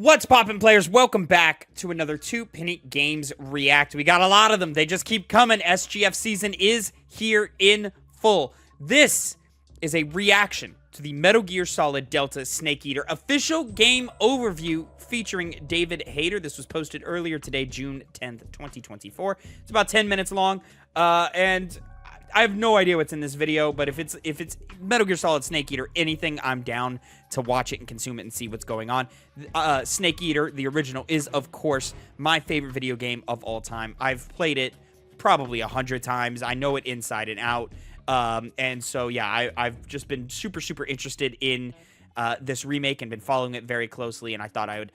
What's poppin', players? Welcome back to another TwoPennyGames React. We got a lot of them. They just keep coming. SGF season is here in full. This is a reaction to the Metal Gear Solid Delta Snake Eater official game overview featuring David Hayter. This was posted earlier today, June 10th, 2024. It's about 10 minutes long, and I have no idea what's in this video, but if it's Metal Gear Solid Snake Eater anything, I'm down to watch it and consume it and see what's going on. Snake Eater, the original, is of course my favorite video game of all time. I've played it probably 100 times. I know it inside and out. And so yeah, I've just been super interested in this remake and been following it very closely, and I thought I would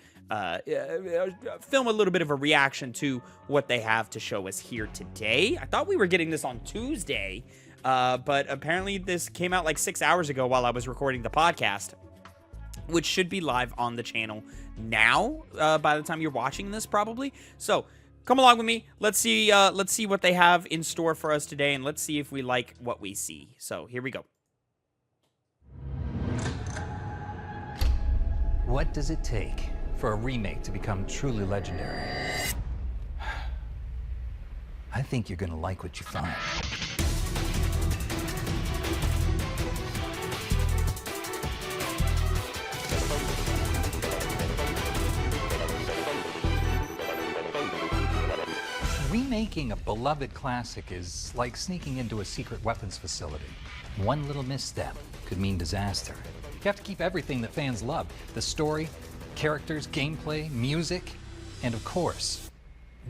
film a little bit of a reaction to what they have to show us here today. I thought we were getting this on Tuesday, but apparently this came out like 6 hours ago while I was recording the podcast, which should be live on the channel now, by the time you're watching this probably. So come along with me. Let's see what they have in store for us today, and let's see if we like what we see. So here we go. What does it take for a remake to become truly legendary? I think you're gonna like what you find. Remaking a beloved classic is like sneaking into a secret weapons facility. One little misstep could mean disaster. You have to keep everything that fans love: the story, characters, gameplay, music, and of course,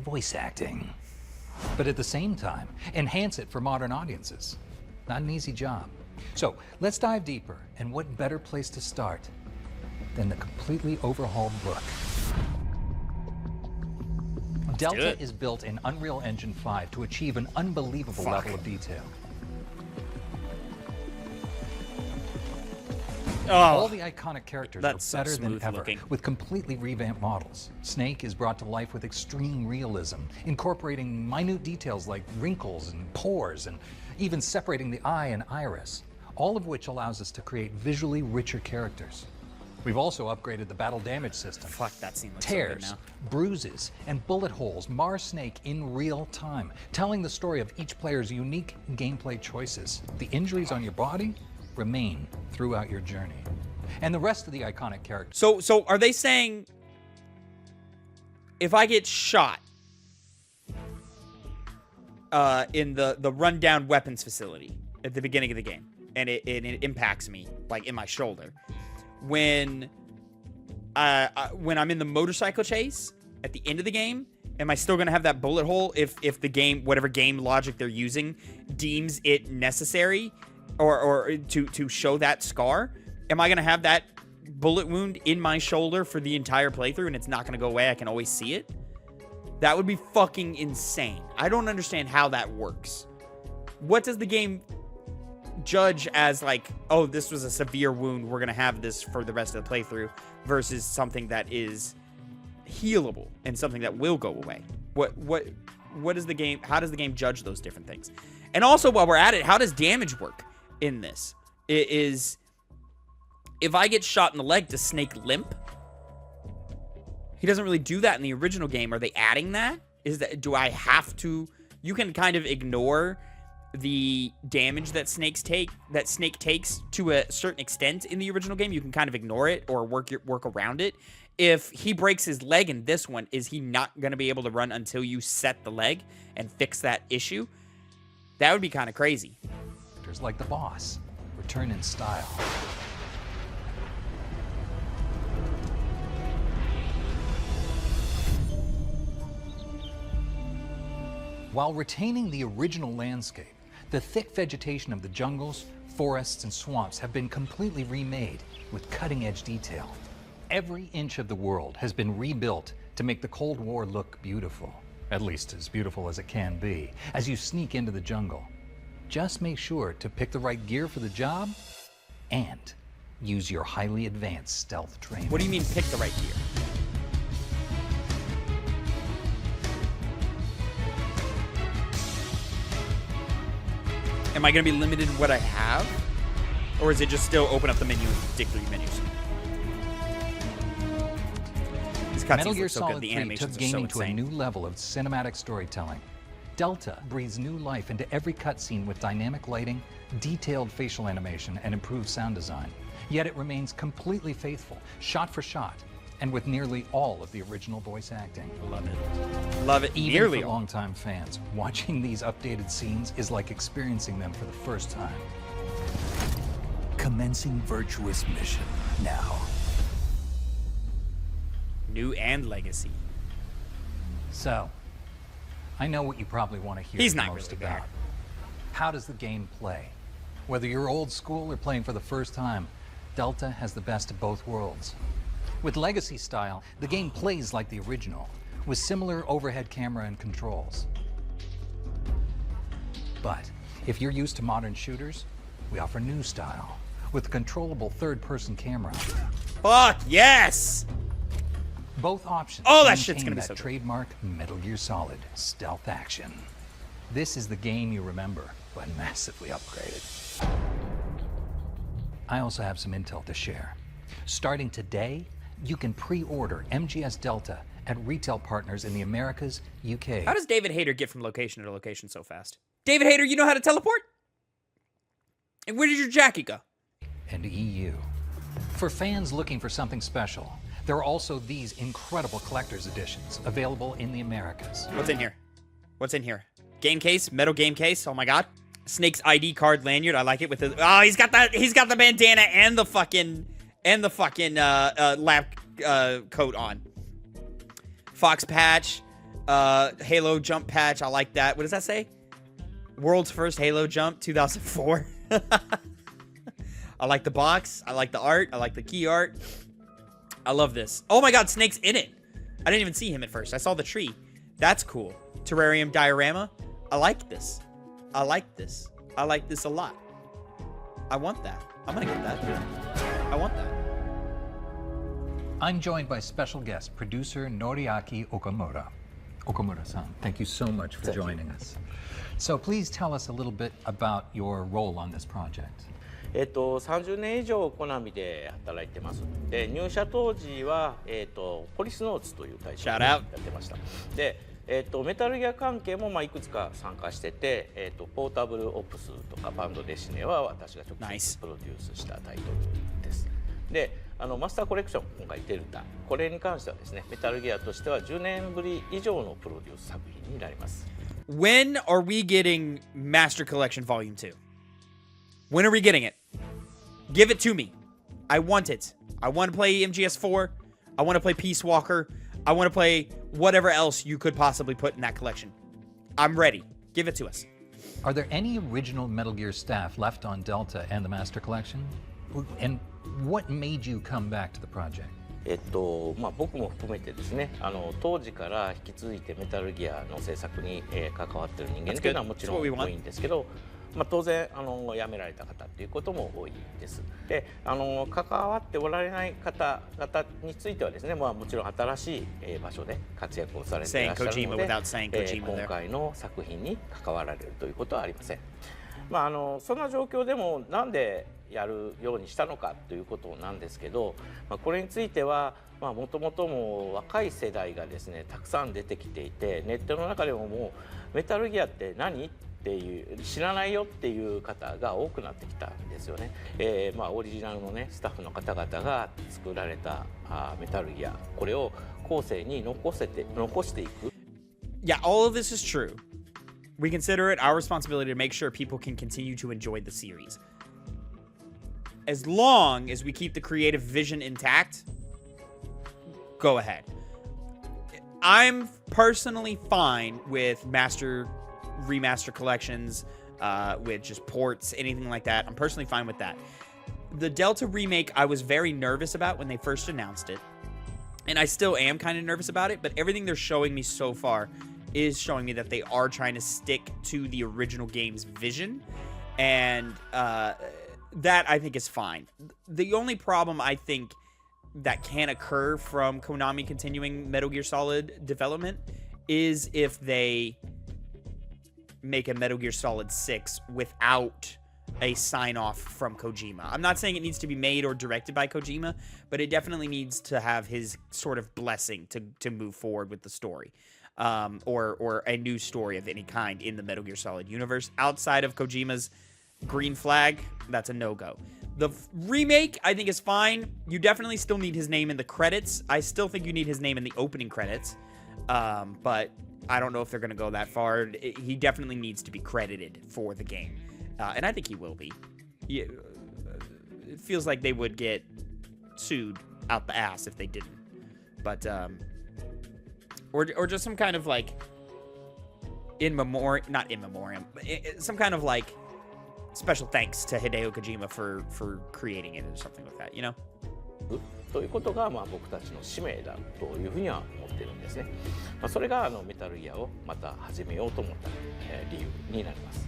voice acting. But at the same time, enhance it for modern audiences. Not an easy job. So let's dive deeper, and what better place to start than the completely overhauled book. Delta is built in Unreal Engine 5 to achieve an unbelievable level of detail. All the iconic characters are better than ever, with completely revamped models. Snake is brought to life with extreme realism, incorporating minute details like wrinkles and pores, and even separating the eye and iris, all of which allows us to create visually richer characters. We've also upgraded the battle damage system. Fuck, that scene looks Tears, so good now. bruises, and bullet holes mar Snake in real time, telling the story of each player's unique gameplay choices. The injuries on your body remain throughout your journey. And the rest of the iconic characters. So are they saying if I get shot in the rundown weapons facility at the beginning of the game, and it impacts me like in my shoulder, when I'm in the motorcycle chase at the end of the game, am I still gonna have that bullet hole if the game, whatever game logic they're using, deems it necessary or to show that scar? Am I gonna have that bullet wound in my shoulder for the entire playthrough and it's not gonna go away? I can always see it? That would be fucking insane. I don't understand how that works. What does the game judge as like, oh, this was a severe wound, we're gonna have this for the rest of the playthrough, versus something that is healable and something that will go away? What is the game, how does the game judge those different things? And also, while we're at it, how does damage work in this? It is, if I get shot in the leg, does Snake limp? He doesn't really do that in the original game. Are they adding that? Is that, do I have to? You can kind of ignore the damage that Snake takes to a certain extent in the original game. You can kind of ignore it or work around it. If he breaks his leg in this one, is he not going to be able to run until you set the leg and fix that issue? That would be kind of crazy. Like the boss return in style. While retaining the original landscape, the thick vegetation of the jungles, forests, and swamps have been completely remade with cutting-edge detail. Every inch of the world has been rebuilt to make the Cold War look beautiful, at least as beautiful as it can be, as you sneak into the jungle. Just make sure to pick the right gear for the job and use your highly advanced stealth training. What do you mean pick the right gear? Am I going to be limited in what I have? Or is it just still open up the menu and dig through your menus? Metal Gear look so good. Solid The 3 animations took are so gaming to a insane. new level of cinematic storytelling. Delta breathes new life into every cutscene with dynamic lighting, detailed facial animation, and improved sound design. Yet it remains completely faithful, shot for shot, and with nearly all of the original voice acting. Love it. Love it. Even Nearly for all. longtime fans, watching these updated scenes is like experiencing them for the first time. Commencing virtuous mission now. New and legacy. So, I know what you probably want to hear He's the not most really about. there. How does the game play? Whether you're old school or playing for the first time, Delta has the best of both worlds. With Legacy style, the game plays like the original, with similar overhead camera and controls. But if you're used to modern shooters, we offer new style, with a controllable third-person camera. Fuck yes! Both options Oh, that shit's maintain gonna be that so good. trademark Metal Gear Solid stealth action. This is the game you remember, but massively upgraded. I also have some intel to share. Starting today, you can pre-order MGS Delta at retail partners in the Americas, UK, How does David Hayter get from location to location so fast? David Hayter, you know how to teleport? And where did your jacket go? and EU. For fans looking for something special, there are also these incredible collector's editions available in the Americas. What's in here? What's in here? Game case, metal game case. Oh my god. Snake's ID card lanyard. I like it with the. Oh, he's got the bandana and the fucking lab coat on. Fox patch, Halo jump patch. I like that. What does that say? World's first Halo jump, 2004. I like the box. I like the art. I like the key art. I love this. Oh my god, Snake's in it. I didn't even see him at first. I saw the tree. That's cool. Terrarium diorama. I like this. I like this. I like this a lot. I want that. I'm gonna get that. I want that. I'm joined by special guest producer Noriaki Okamura. Okamura-san, thank you so much for joining us. So please tell us a little bit about your role on this project. 30年以上コナミで働いてます。で、入社当時はポリスノーツという会社 Shout で out. やってました。で、メタルギア関係もいくつか参加してて、ポータブルオプスとかバンドデシネは私が直 Nice. 接プロデュースしたタイトルです。で、マスターコレクション今回デルタ、これに関してはですね、メタルギアとしては10年ぶり以上のプロデュース作品になります。When are we getting Master Collection Volume 2? When are we getting it? Give it to me. I want it. I want to play MGS4. I want to play Peace Walker. I want to play whatever else you could possibly put in that collection. I'm ready. Give it to us. Are there any original Metal Gear staff left on Delta and the Master Collection? And what made you come back to the project? 僕も含めてですね、当時から引き継いでメタルギアの制作に、関わっている人間というのはもちろん That's what we want. 多いんですけど、当然辞められた方っていうことも多いです。で、関わっておられない方々についてはですね、もちろん新しい場所で活躍をされていらっしゃる Saying の Kojima で、 without saying Kojima there. 今回の作品に関わられるということはありません。そんな状況でもなんでやるようにしたのかということなんですけど、これについてはもともとも若い世代がですねたくさん出てきていて、ネットの中でももうメタルギアって何っていう知らないよっていう方が多くなってきたんですよね。オリジナルのねスタッフの方々が作られたメタルギア、これを後世に残していく。 Yeah, all of this is true. We consider it our responsibility to make sure people can continue to enjoy the series. As long as we keep the creative vision intact, go ahead. I'm personally fine with remaster collections, with just ports, anything like that. I'm personally fine with that. The Delta remake, I was very nervous about when they first announced it. And I still am kind of nervous about it, but everything they're showing me so far is showing me that they are trying to stick to the original game's vision. And that, I think, is fine. The only problem, I think, that can occur from Konami continuing Metal Gear Solid development is if they make a Metal Gear Solid 6 without a sign off from Kojima. I'm not saying it needs to be made or directed by Kojima, but it definitely needs to have his sort of blessing to move forward with the story. Or a new story of any kind in the Metal Gear Solid universe. Outside of Kojima's green flag, that's a no-go. The remake, I think, is fine. You definitely still need his name in the credits. I still think you need his name in the opening credits. But I don't know if they're going to go that far. He definitely needs to be credited for the game. And I think he will be. It feels like they would get sued out the ass if they didn't. But, or just some kind of, like, not in memoriam, some kind of, like, special thanks to Hideo Kojima for creating it or something like that, you know? ということが僕たちの使命だというふうには思ってるんですね。それがメタルギアをまた始めようと思った理由になります。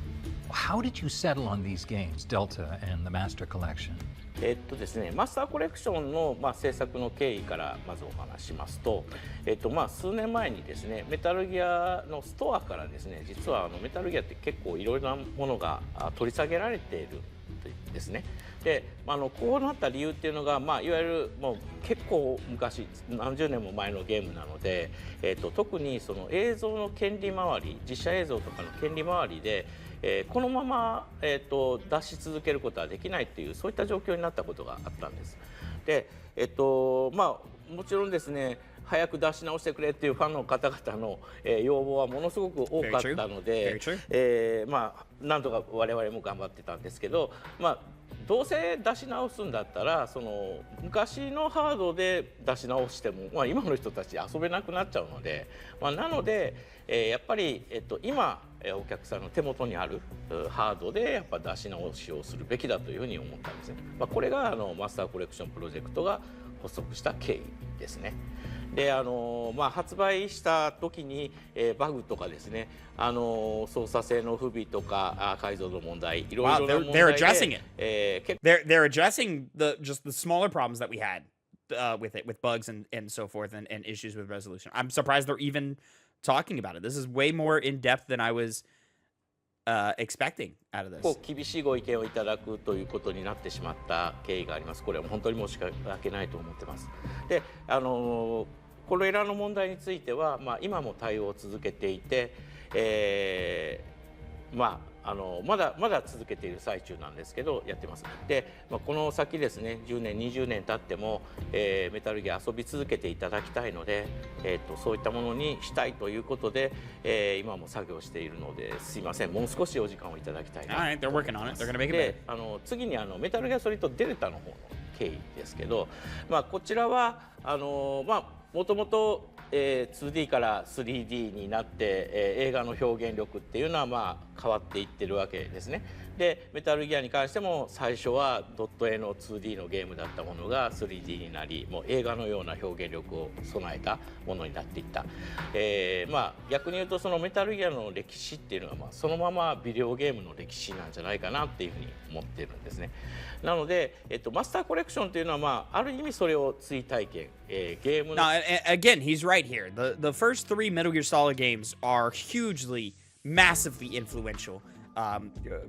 How did you settle on these games, Delta and the Master Collection? ですね、マスターコレクションの制作の経緯からまずお話ししますと、数年前にですね、メタルギアのストアからですね、実はメタルギアって結構いろいろなものが取り下げられているんですね。で、こうなった理由っていうのが、いわゆるもう結構昔何十年も前のゲームなので、特にその映像の権利回り、実写映像とかの権利回りでこのまま、出し続けることはできないっていうそういった状況になったことがあったんです。で、もちろんですね、早く出し直してくれっていうファンの方々の、要望はものすごく多かったので、なんとか我々も頑張ってたんですけど、どうせ出し直すんだったらその昔のハードで出し直しても、今の人たち遊べなくなっちゃうので、なので、やっぱり、今お客さんの手元にあるハードでやっぱ出し直しをするべきだというふうに思ったんですね。これがマスターコレクションプロジェクトが発足した経緯ですね。で、発売した時に、バグとかですね、操作性の不備とか解像度問題、いろいろな問題で、they're addressing it. They're addressing just the smaller problems that we had with it, with bugs and so forth, and issues with resolution. I'm surprised they're even talking about it. This is way more in depth than I was expecting out of this. 厳しいご意見をいただくということになってしまった経緯があります。これは本当に申し訳ないと思ってます。で、これらの問題については、今も対応を続けていて、まだ続けている最中なんですけどやってます。で、この先ですね、10年20年経っても、メタルギア遊び続けていただきたいので、そういったものにしたいということで、今も作業しているので、すいません、もう少しお時間をいただきたいなと思います。Alright, they're working on it. They're gonna make it better. で、次にメタルギアソリッドデルタの方の経緯ですけど、こちらはもともと2D から 3D になって、映画の表現力っていうのは変わっていってるわけですね。で、メタルギアに関しても最初はドット絵の 2D のゲームだったものが 3D になり、もう映画のような表現力を備えたものになっていった。逆に言うとそのメタルギアの歴史っていうのはそのままビデオゲームの歴史なんじゃないかなっていうふうに思ってるんですね。なので、マスターコレクションというのはある意味それを追体験、ゲームの Now, again, he's right here. The first 3 Metal Gear Solid games are hugely, massively influential.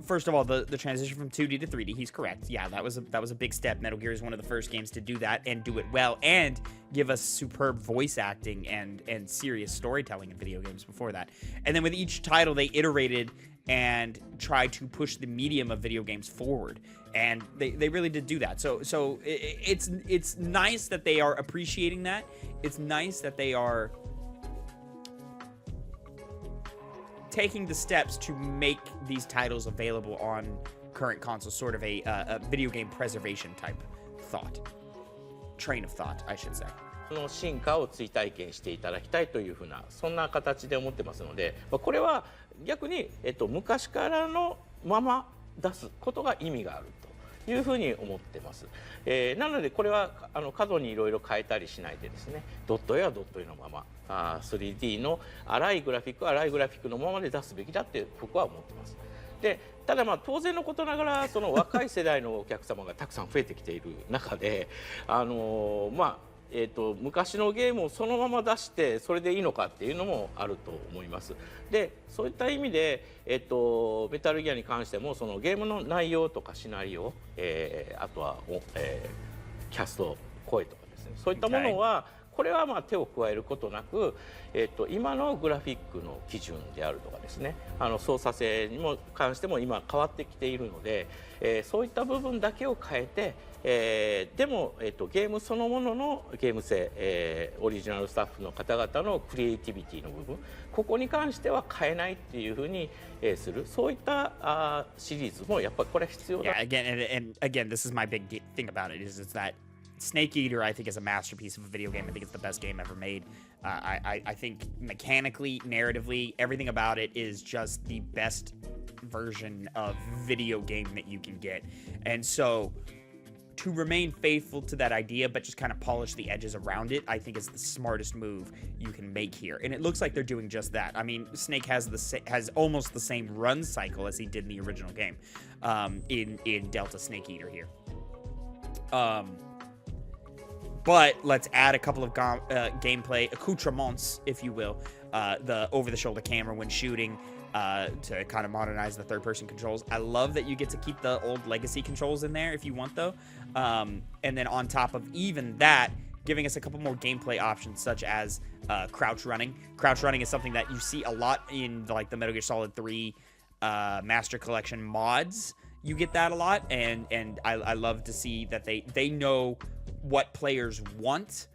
First of all, the transition from 2D to 3D, he's correct. Yeah, that was a big step. Metal Gear is one of the first games to do that and do it well and give us superb voice acting and serious storytelling in video games before that. And then with each title, they iterated and tried to push the medium of video games forward. And they really did do that. So it's nice that they are appreciating that. It's nice that they are taking the steps to make these titles available on current consoles, sort of a video game preservation type train of thought, I should say. その進化を追体験していただきたいというふうなそんな形で思ってますので、これは逆に、昔からのまま出すことが意味があるというふうに思ってます。なのでこれは過度にいろいろ変えたりしないでですね、ドット絵はドット絵のまま、3D の荒いグラフィックのままで出すべきだって僕は思ってます。で、ただ当然のことながらその若い世代のお客様がたくさん増えてきている中で昔のゲームをそのまま出してそれでいいのかっていうのもあると思います。でそういった意味で、メタルギアに関してもそのゲームの内容とかシナリオ、あとは、キャスト声とかですね、そういったものは、これはまあ手を加えることなく、今のグラフィックの基準であるとかですね、操作性にも関しても今変わってきているので、そういった部分だけを変えて、でも、ゲームそのもののゲーム性、オリジナルスタッフの方々のクリエイティビティの部分、ここに関しては変えないっていうふうに、する、そういったシリーズもやっぱりこれ必要だ。Yeah, and again, this is my big thing about it is that Snake Eater, I think, is a masterpiece of a video game. I think it's the best game ever made. I think mechanically, narratively, everything about it is just the best version of video game that you can get. And so to remain faithful to that idea, but just kind of polish the edges around it, I think is the smartest move you can make here. And it looks like they're doing just that. I mean, Snake has almost the same run cycle as he did in the original game, in Delta Snake Eater here. But let's add a couple of gameplay accoutrements, if you will. The over-the-shoulder camera when shooting, to kind of modernize the third-person controls. I love that you get to keep the old legacy controls in there if you want, though. And then on top of even that, giving us a couple more gameplay options, such as crouch running. Crouch running is something that you see a lot in like the Metal Gear Solid 3 Master Collection mods. You get that a lot, and I love to see that they know what players want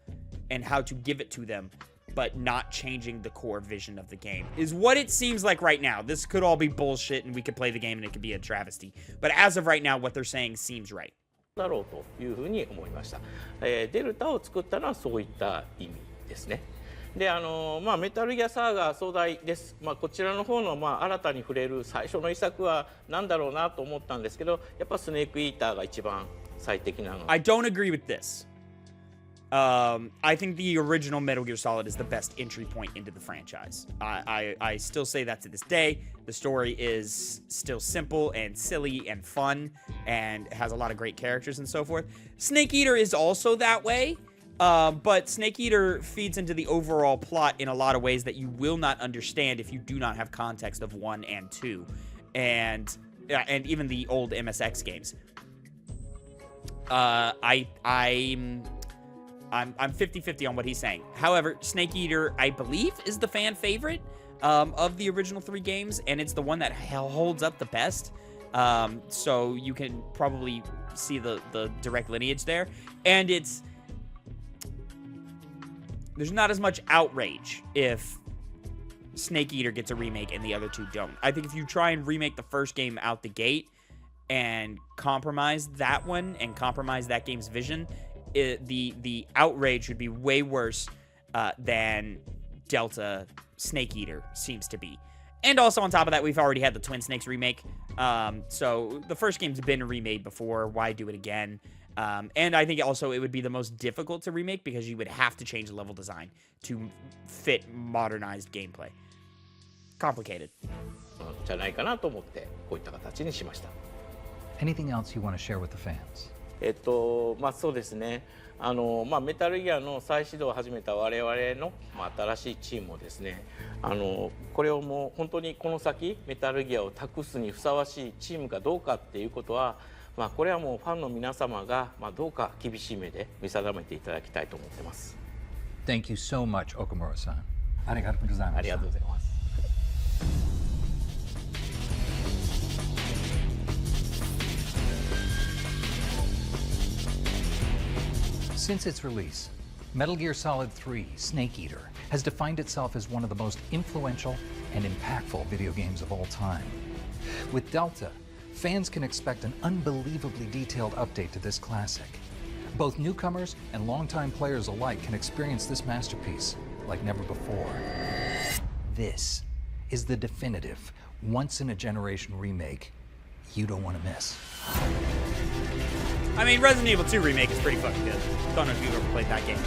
and how to give it to them, but not changing the core vision of the game is what it seems like right now. This could all be bullshit and we could play the game and it could be a travesty, but as of right now, what they're saying seems right. だろうというふうに思いました。デルタを作ったのはそういった意味ですね。でメタルギアサーガ壮大です。こちらの方の新たに触れる最初の一作は何だろうなと思ったんですけど、やっぱスネークイーターが一番最適なの。I don't agree with this. I think the original Metal Gear Solid is the best entry point into the franchise. I still say that to this day. The story is still simple and silly and fun and has a lot of great characters and so forth. Snake Eater is also that way. But Snake Eater feeds into the overall plot in a lot of ways that you will not understand if you do not have context of 1 and 2. And even the old MSX games. I'm 50-50 on what he's saying. However, Snake Eater, I believe, is the fan favorite of the original 3 games, and it's the one that holds up the best. So you can probably see the direct lineage there. And there's not as much outrage if Snake Eater gets a remake and the other 2 don't. I think if you try and remake the first game out the gate and compromise that one and compromise that game's vision, the outrage would be way worse than Delta Snake Eater seems to be. And also on top of that, we've already had the Twin Snakes remake. So the first game's been remade before. Why do it again? And I think also it would be the most difficult to remake because you would have to change the level design to fit modernized gameplay. Complicated. じゃないかなと思ってこういった形にしました。Anything else you want to share with the fans? そうですね。メタルギアの再始動を始めた我々の、新しいチームもですね、これをもう本当にこの先メタルギアを託すにふさわしいチームかどうかっていうことは、これはもうファンの皆様が、どうか厳しい目で見定めていただきたいと思ってます。Thank you so much, Okamura-san. ありがとうございました。ありがとうございます。Since its release, Metal Gear Solid 3 Snake Eater has defined itself as one of the most influential and impactful video games of all time. With Delta, fans can expect an unbelievably detailed update to this classic. Both newcomers and longtime players alike can experience this masterpiece like never before. This is the definitive, once-in-a-generation remake you don't want to miss. I mean, Resident Evil 2 remake is pretty fucking good. Don't know if you've ever played that game.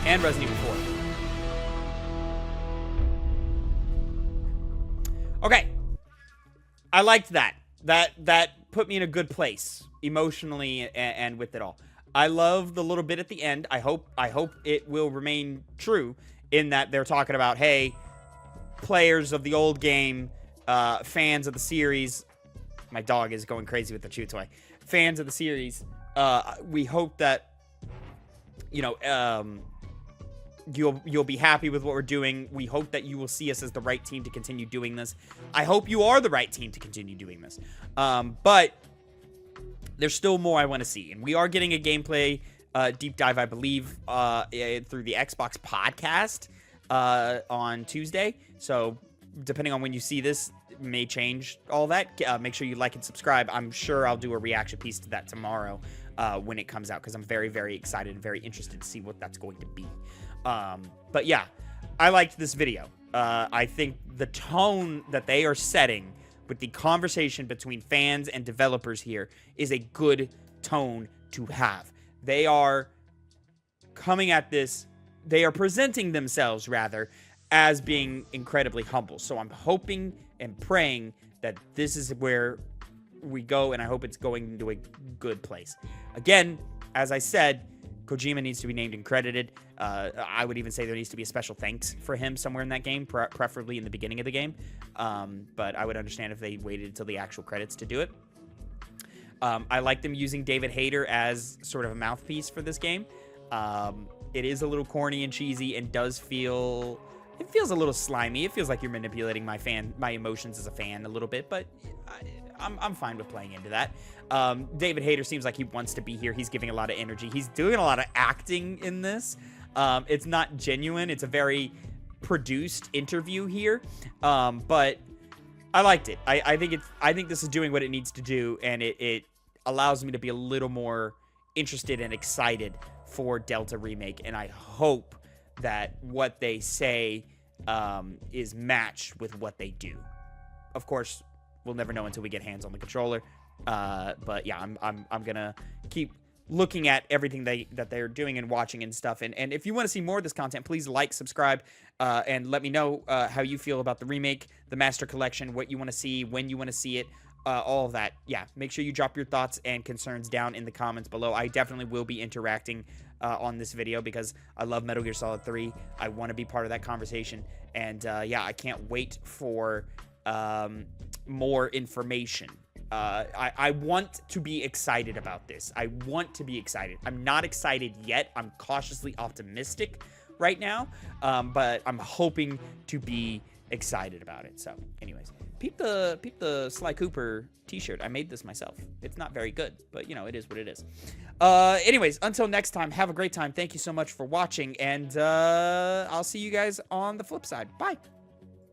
And Resident Evil 4. Okay. I liked that. That put me in a good place emotionally and with it all. I love the little bit at the end. I hope it will remain true in that they're talking about, hey, players of the old game, fans of the series. My dog is going crazy with the chew toy. Fans of the series, we hope that, you know, you'll be happy with what we're doing. We hope that you will see us as the right team to continue doing this. I hope you are the right team to continue doing this. But there's still more I want to see. And we are getting a gameplay deep dive, I believe, through the Xbox podcast on Tuesday. So depending on when you see this, it may change all that. Make sure you like and subscribe. I'm sure I'll do a reaction piece to that tomorrow when it comes out, because I'm very, very excited and very interested to see what that's going to be. But yeah, I liked this video. I think the tone that they are setting with the conversation between fans and developers here is a good tone to have. They are coming at this, they are presenting themselves, rather, as being incredibly humble. So I'm hoping and praying that this is where we go, and I hope it's going into a good place. Again, as I said, Kojima needs to be named and credited. I would even say there needs to be a special thanks for him somewhere in that game, preferably in the beginning of the game. But I would understand if they waited until the actual credits to do it. I like them using David Hayter as sort of a mouthpiece for this game. It is a little corny and cheesy and does feel... It feels a little slimy. It feels like you're manipulating my emotions as a fan a little bit, but I'm fine with playing into that. David Hayter seems like he wants to be here. He's giving a lot of energy. He's doing a lot of acting in this. It's not genuine. It's a very produced interview here, but I liked it. I think this is doing what it needs to do, and it allows me to be a little more interested and excited for Delta Remake, and I hope that what they say is matched with what they do. Of course, we'll never know until we get hands on the controller. But yeah, I'm gonna keep looking at everything that they're doing and watching and stuff. And if you want to see more of this content, please like, subscribe, and let me know how you feel about the remake, the Master Collection, what you want to see, when you want to see it, all of that. Yeah, make sure you drop your thoughts and concerns down in the comments below. I definitely will be interacting on this video because I love Metal Gear Solid 3. I want to be part of that conversation. And yeah, I can't wait for more information. I want to be excited about this. I want to be excited. I'm not excited yet. I'm cautiously optimistic right now, but I'm hoping to be excited about it. So anyways, peep the Sly Cooper t-shirt. I made this myself. It's not very good, but you know, it is what it is. Anyways, until next time, have a great time. Thank you so much for watching, and I'll see you guys on the flip side. Bye.